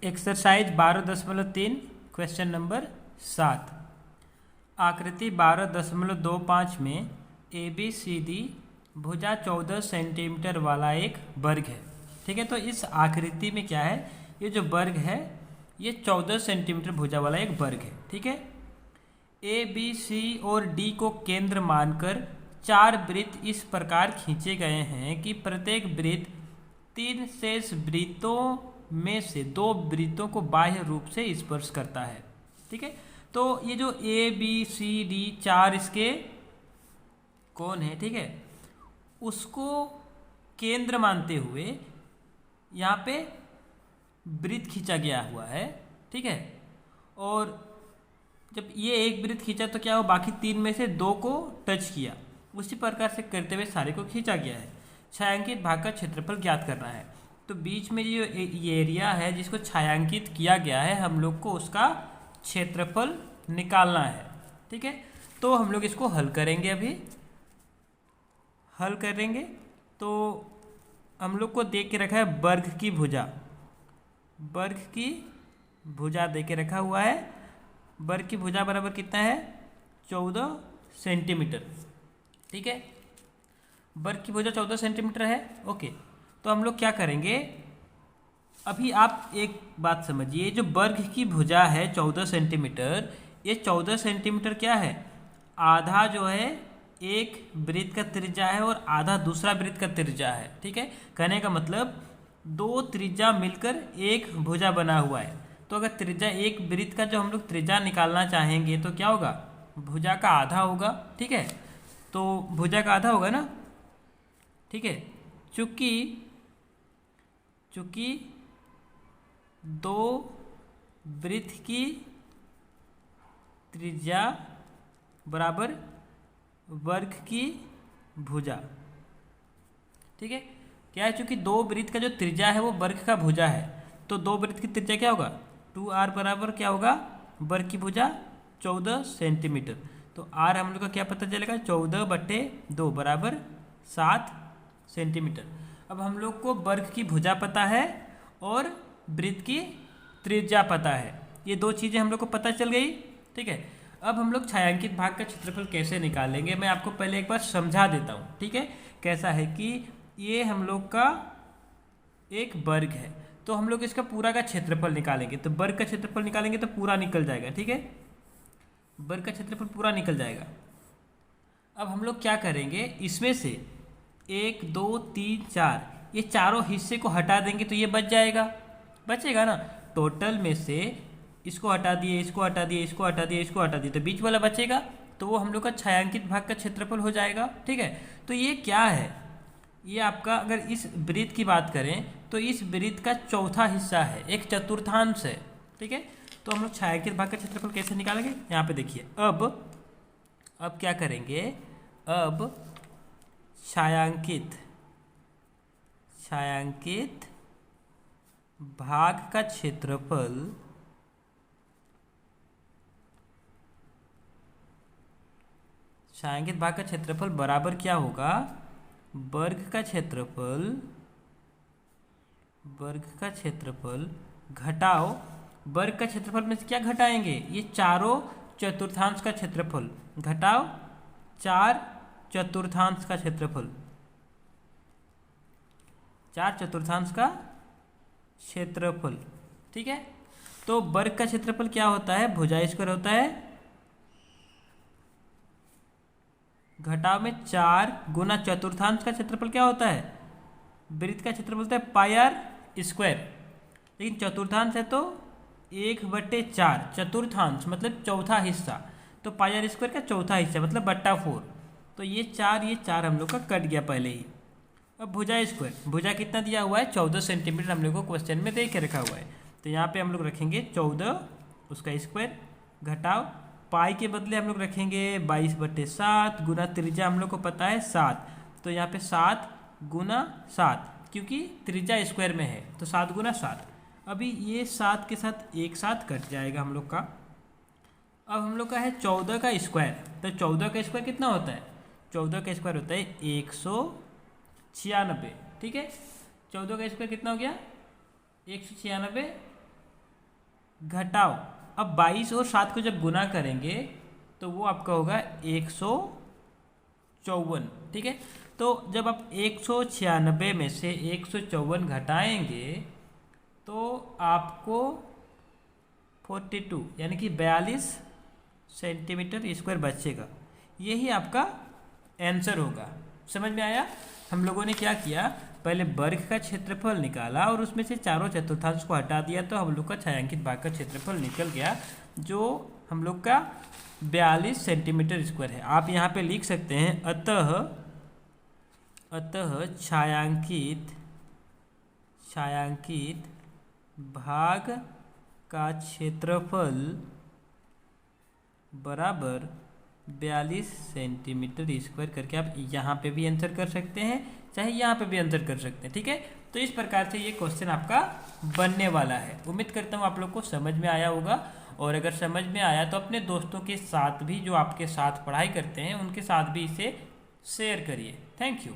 Exercise 12.3 question number 7। आकृति 12.25 में ABCD भुजा 14 सेंटीमीटर वाला एक वर्ग है। ठीक है, तो इस आकृति में क्या है, ये जो वर्ग है ये 14 सेंटीमीटर भुजा वाला एक वर्ग है। ठीक है, ABC और D को केंद्र मानकर 4 वृत्त इस प्रकार खींचे गए हैं कि प्रत्येक वृत्त 3 शेष वृत्तों में से 2 वृत्तों को बाह्य रूप से स्पर्श करता है। ठीक है, तो ये जो ABCD 4 इसके कोण है, ठीक है, उसको केंद्र मानते हुए यहाँ पे वृत्त खींचा गया हुआ है। ठीक है, और जब ये एक वृत्त खींचा तो क्या हो, बाकी 3 में से 2 को टच किया, उसी प्रकार से करते हुए सारे को खींचा गया है। छायांकित भाग का क्षेत्रफल ज्ञात करना है। तो बीच में जो ये एरिया है जिसको छायांकित किया गया है, हम लोग को उसका क्षेत्रफल निकालना है। ठीक है, तो हम लोग इसको हल करेंगे। अभी हल करेंगे तो हम लोग को दे के रखा है वर्ग की भुजा। वर्ग की भुजा दे के रखा हुआ है। वर्ग की भुजा बराबर कितना है, 14 सेंटीमीटर। ठीक है, वर्ग की भुजा 14 सेंटीमीटर है। ओके, तो हम लोग क्या करेंगे, अभी आप एक बात समझिए, जो वर्ग की भुजा है 14 सेंटीमीटर, ये 14 सेंटीमीटर क्या है, आधा जो है एक वृत्त का त्रिज्या है और आधा दूसरा वृत्त का त्रिज्या है। ठीक है, कहने का मतलब 2 त्रिज्या मिलकर एक भुजा बना हुआ है। तो अगर त्रिज्या एक वृत्त का जो हम लोग त्रिज्या निकालना चाहेंगे तो क्या होगा, भुजा का आधा होगा। ठीक है, तो भुजा का आधा होगा ना। ठीक है, चूंकि 2 वृत्त की त्रिज्या बराबर वर्ग की भुजा। ठीक है, क्या है, चूंकि 2 वृत्त का जो त्रिज्या है वो वर्ग का भुजा है, तो 2 वृत्त की त्रिज्या क्या होगा, 2r बराबर क्या होगा, वर्ग की भुजा 14 सेंटीमीटर। तो r हम लोग का क्या पता चलेगा, 14/2 बराबर 7 सेंटीमीटर। अब हम लोग को वर्ग की भुजा पता है और वृत्त की त्रिज्या पता है, ये 2 चीज़ें हम लोग को पता चल गई। ठीक है, अब हम लोग छायांकित भाग का क्षेत्रफल कैसे निकालेंगे, मैं आपको पहले एक बार समझा देता हूँ। ठीक है, कैसा है कि ये हम लोग का एक वर्ग है, तो हम लोग इसका पूरा का क्षेत्रफल निकालेंगे। तो वर्ग का क्षेत्रफल निकालेंगे तो पूरा निकल जाएगा। ठीक है, वर्ग का क्षेत्रफल पूरा निकल जाएगा। अब हम लोग क्या करेंगे, इसमें से 1 2 3 4 ये चारों हिस्से को हटा देंगे तो ये बचेगा ना। टोटल में से इसको हटा दिए, इसको हटा दिए, इसको हटा दिए, इसको हटा दिए, तो बीच वाला बचेगा, तो वो हम लोग का छायांकित भाग का क्षेत्रफल हो जाएगा। ठीक है, तो ये क्या है, ये आपका, अगर इस वृत्त की बात करें तो इस वृत्त का चौथा हिस्सा है, एक चतुर्थांश है। ठीक है, तो हम लोग छायांकित भाग का क्षेत्रफल कैसे निकालेंगे, यहाँ पे देखिए। अब क्या करेंगे, अब छायांकित भाग का क्षेत्रफल छायांकित भाग का क्षेत्रफल बराबर क्या होगा, वर्ग का क्षेत्रफल घटाओ वर्ग का क्षेत्रफल में से क्या घटाएंगे, ये चारों चतुर्थांश का क्षेत्रफल घटाओ 4 चतुर्थांश का क्षेत्रफल, 4 चतुर्थांश का क्षेत्रफल। ठीक है, तो वर्ग का क्षेत्रफल क्या होता है, भुजा स्क्वायर होता है, घटाव में 4 गुना चतुर्थांश का क्षेत्रफल क्या होता है, वृत्त का क्षेत्रफल होता है πr²। लेकिन चतुर्थांश है तो 1/4, चतुर्थांश मतलब चौथा हिस्सा, तो πr² का चौथा हिस्सा मतलब बट्टा 4, तो ये 4 हम लोग का कट गया पहले ही। अब भुजा स्क्वायर, भुजा कितना दिया हुआ है, 14 सेंटीमीटर हम लोग को क्वेश्चन में दे के रखा हुआ है, तो यहाँ पे हम लोग रखेंगे 14 उसका स्क्वायर, घटाओ पाई के बदले हम लोग रखेंगे 22/7 गुना त्रिज्या हम लोग को पता है 7, तो यहाँ पे 7 गुना 7, क्योंकि त्रिज्या स्क्वायर में है तो 7 गुना 7। अभी ये 7 के साथ एक साथ कट जाएगा हम लोग का। अब हम लोग का है 14 का स्क्वायर, तो 14 का स्क्वायर कितना होता है, 14 का स्क्वायर होता है 196। ठीक है, 14 का स्क्वायर कितना हो गया, 196 घटाओ, अब 22 और 7 को जब गुना करेंगे तो वो आपका होगा 154, ठीक है। तो जब आप 196 में से 154 घटाएंगे तो आपको 42 यानी कि 42 सेंटीमीटर स्क्वायर बचेगा। यही आपका आंसर होगा। समझ में आया? हम लोगों ने क्या किया, पहले वर्ग का क्षेत्रफल निकाला और उसमें से चारों चतुर्थांश को हटा दिया तो हम लोग का छायांकित भाग का क्षेत्रफल निकल गया, जो हम लोग का 42 सेंटीमीटर स्क्वायर है। आप यहाँ पे लिख सकते हैं अतः छायांकित भाग का क्षेत्रफल बराबर 42 सेंटीमीटर स्क्वायर करके आप यहाँ पे भी आंसर कर सकते हैं, चाहे यहाँ पे भी आंसर कर सकते हैं, ठीक है। तो इस प्रकार से ये क्वेश्चन आपका बनने वाला है। उम्मीद करता हूँ आप लोग को समझ में आया होगा, और अगर समझ में आया तो अपने दोस्तों के साथ भी, जो आपके साथ पढ़ाई करते हैं, उनके साथ भी इसे शेयर करिए। Thank you.